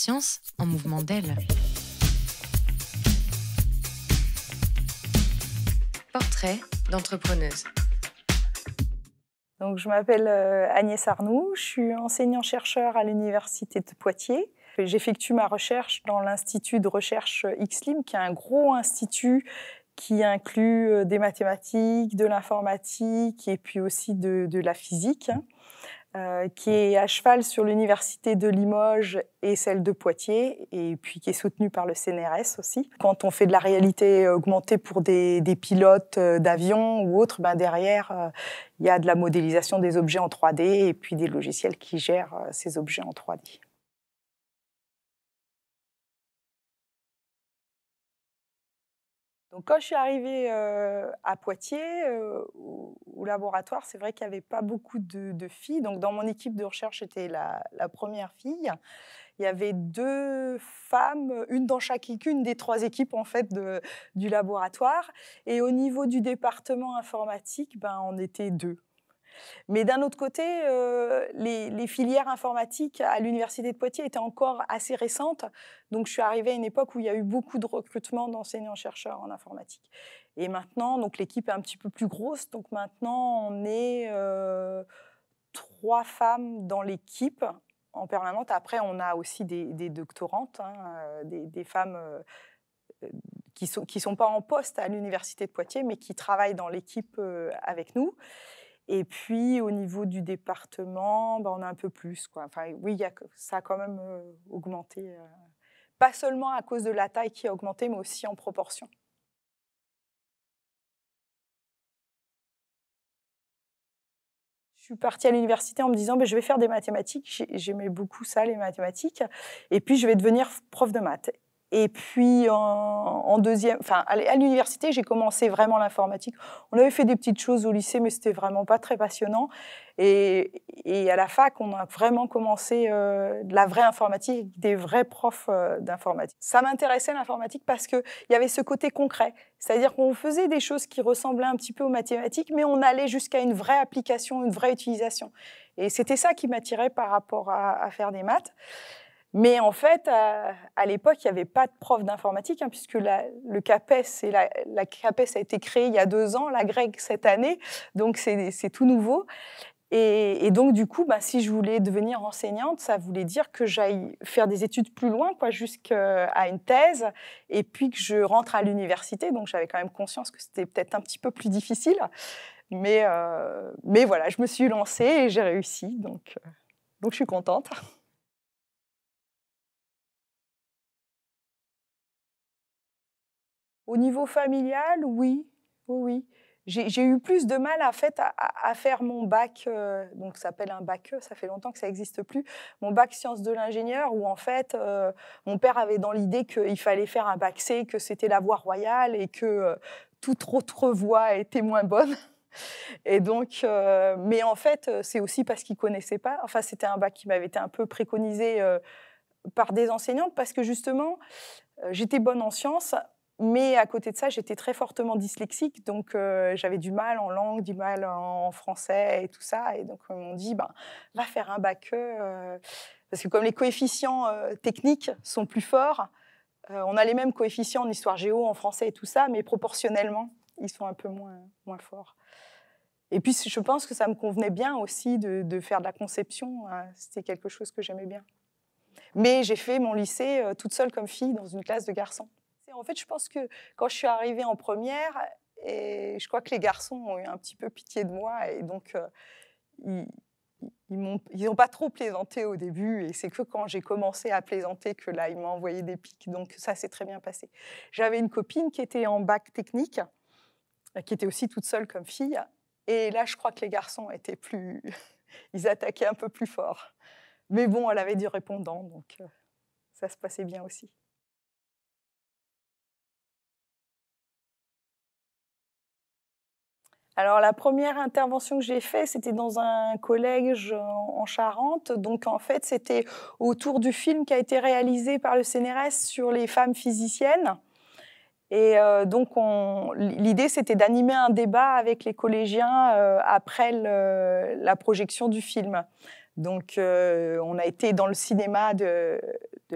Science en mouvement d'aile. Portrait d'entrepreneuse. Donc, je m'appelle Agnès Arnoux, je suis enseignant-chercheur à l'Université de Poitiers. J'effectue ma recherche dans l'Institut de recherche XLIM, qui est un gros institut qui inclut des mathématiques, de l'informatique et puis aussi de la physique, qui est à cheval sur l'Université de Limoges et celle de Poitiers, et puis qui est soutenue par le CNRS aussi. Quand on fait de la réalité augmentée pour des pilotes d'avions ou autres, derrière, il y a de la modélisation des objets en 3D et puis des logiciels qui gèrent ces objets en 3D. Donc, quand je suis arrivée à Poitiers, au laboratoire, c'est vrai qu'il n'y avait pas beaucoup de filles. Donc, dans mon équipe de recherche, j'étais la première fille. Il y avait 2 femmes, une dans chacune des 3 équipes en fait, du laboratoire. Et au niveau du département informatique, on était 2. Mais d'un autre côté, les filières informatiques à l'Université de Poitiers étaient encore assez récentes. Donc, je suis arrivée à une époque où il y a eu beaucoup de recrutement d'enseignants-chercheurs en informatique. Et maintenant, donc, l'équipe est un petit peu plus grosse. Donc, maintenant, on est 3 femmes dans l'équipe en permanente. Après, on a aussi des doctorantes, des femmes qui sont pas en poste à l'Université de Poitiers, mais qui travaillent dans l'équipe avec nous. Et puis, au niveau du département, on a un peu plus, quoi. Enfin, oui, ça a quand même augmenté. Pas seulement à cause de la taille qui a augmenté, mais aussi en proportion. Je suis partie à l'université en me disant je vais faire des mathématiques. J'aimais beaucoup ça, les mathématiques. Et puis, je vais devenir prof de maths. Et puis, à l'université, j'ai commencé vraiment l'informatique. On avait fait des petites choses au lycée, mais c'était vraiment pas très passionnant. Et à la fac, on a vraiment commencé de la vraie informatique, des vrais profs d'informatique. Ça m'intéressait, l'informatique, parce qu'il y avait ce côté concret. C'est-à-dire qu'on faisait des choses qui ressemblaient un petit peu aux mathématiques, mais on allait jusqu'à une vraie application, une vraie utilisation. Et c'était ça qui m'attirait par rapport à faire des maths. Mais en fait, à l'époque, il n'y avait pas de prof d'informatique, puisque le CAPES, la CAPES a été créée il y a 2 ans, la GREG cette année, donc c'est tout nouveau. Et donc, du coup, si je voulais devenir enseignante, ça voulait dire que j'aille faire des études plus loin, jusqu'à une thèse, et puis que je rentre à l'université. Donc, j'avais quand même conscience que c'était peut-être un petit peu plus difficile. Mais voilà, je me suis lancée et j'ai réussi, donc je suis contente. Au niveau familial, oui. J'ai eu plus de mal à faire mon bac, donc ça s'appelle un bac E, ça fait longtemps que ça n'existe plus, mon bac sciences de l'ingénieur, où en fait, mon père avait dans l'idée qu'il fallait faire un bac C, que c'était la voie royale et que toute autre voie était moins bonne. Et donc, mais en fait, c'est aussi parce qu'il ne connaissait pas. Enfin, c'était un bac qui m'avait été un peu préconisé par des enseignantes, parce que justement, j'étais bonne en sciences, mais à côté de ça, j'étais très fortement dyslexique, donc j'avais du mal en langue, du mal en français et tout ça. Et donc, on m'ont dit, va faire un bac E, parce que comme les coefficients techniques sont plus forts, on a les mêmes coefficients en histoire géo, en français et tout ça, mais proportionnellement, ils sont un peu moins forts. Et puis, je pense que ça me convenait bien aussi de faire de la conception. C'était quelque chose que j'aimais bien. Mais j'ai fait mon lycée toute seule comme fille dans une classe de garçons. En fait, je pense que quand je suis arrivée en première, et je crois que les garçons ont eu un petit peu pitié de moi, et donc ils n'ont pas trop plaisanté au début, et c'est que quand j'ai commencé à plaisanter que là, ils m'ont envoyé des pics, donc ça s'est très bien passé. J'avais une copine qui était en bac technique, qui était aussi toute seule comme fille, et là, je crois que les garçons étaient plus... ils attaquaient un peu plus fort. Mais bon, elle avait du répondant, donc ça se passait bien aussi. Alors, la première intervention que j'ai faite, c'était dans un collège en Charente. Donc, en fait, c'était autour du film qui a été réalisé par le CNRS sur les femmes physiciennes. Et donc, l'idée, c'était d'animer un débat avec les collégiens après la projection du film. Donc, on a été dans le cinéma de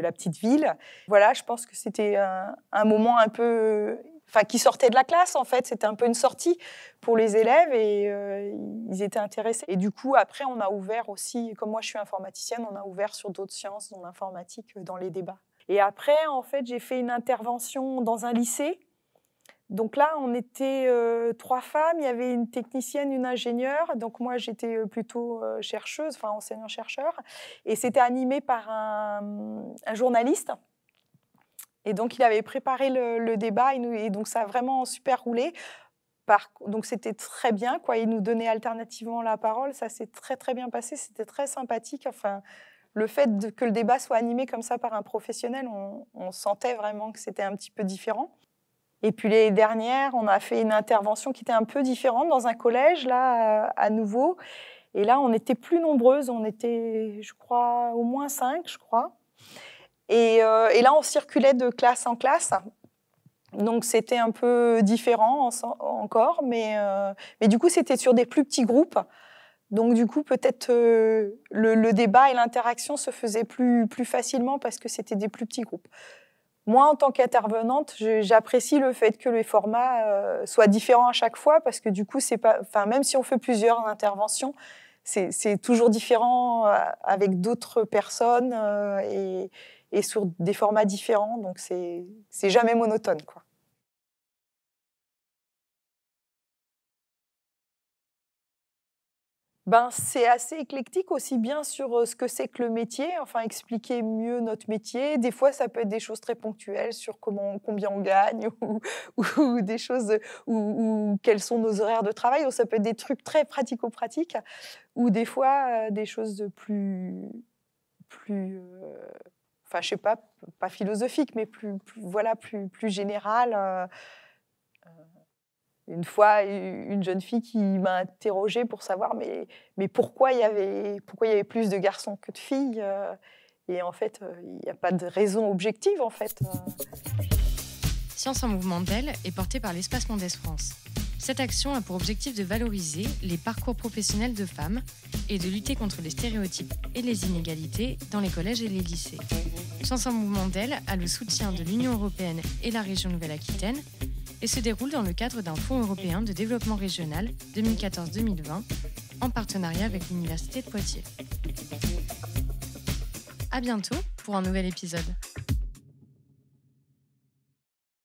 la petite ville. Voilà, je pense que c'était un moment un peu... Enfin, qui sortait de la classe, en fait. C'était un peu une sortie pour les élèves et ils étaient intéressés. Et du coup, après, on a ouvert aussi, comme moi je suis informaticienne, on a ouvert sur d'autres sciences, dont l'informatique, dans les débats. Et après, en fait, j'ai fait une intervention dans un lycée. Donc là, on était 3 femmes. Il y avait une technicienne, une ingénieure. Donc moi, j'étais plutôt chercheuse, enfin enseignant-chercheur. Et c'était animé par un journaliste. Et donc, il avait préparé le débat et donc ça a vraiment super roulé. Donc, c'était très bien, quoi. Il nous donnait alternativement la parole. Ça s'est très, très bien passé. C'était très sympathique. Enfin, le fait que le débat soit animé comme ça par un professionnel, on sentait vraiment que c'était un petit peu différent. Et puis, l'année dernière, on a fait une intervention qui était un peu différente dans un collège, là, à nouveau. Et là, on était plus nombreuses. On était, je crois, au moins 5, je crois. Et là, on circulait de classe en classe. Donc, c'était un peu différent encore. Mais du coup, c'était sur des plus petits groupes. Donc, du coup, peut-être le débat et l'interaction se faisaient plus facilement parce que c'était des plus petits groupes. Moi, en tant qu'intervenante, j'apprécie le fait que les formats soient différents à chaque fois parce que du coup, c'est pas, enfin, même si on fait plusieurs interventions, c'est toujours différent avec d'autres personnes et sur des formats différents. Donc, c'est jamais monotone, quoi. Ben, c'est assez éclectique, aussi bien sur ce que c'est que le métier, enfin expliquer mieux notre métier. Des fois, ça peut être des choses très ponctuelles sur combien on gagne ou des choses ou quels sont nos horaires de travail. Donc, ça peut être des trucs très pratico-pratiques ou des fois des choses de plus enfin, je sais pas philosophiques, mais voilà, plus générales. Une fois, une jeune fille qui m'a interrogée pour savoir mais pourquoi il y avait plus de garçons que de filles et en fait, il n'y a pas de raison objective, en fait. Science en mouvement d'elle est portée par l'Espace Mondes France. Cette action a pour objectif de valoriser les parcours professionnels de femmes et de lutter contre les stéréotypes et les inégalités dans les collèges et les lycées. Science en mouvement d'elle a le soutien de l'Union européenne et la région Nouvelle-Aquitaine et se déroule dans le cadre d'un fonds européen de développement régional 2014-2020 en partenariat avec l'Université de Poitiers. À bientôt pour un nouvel épisode.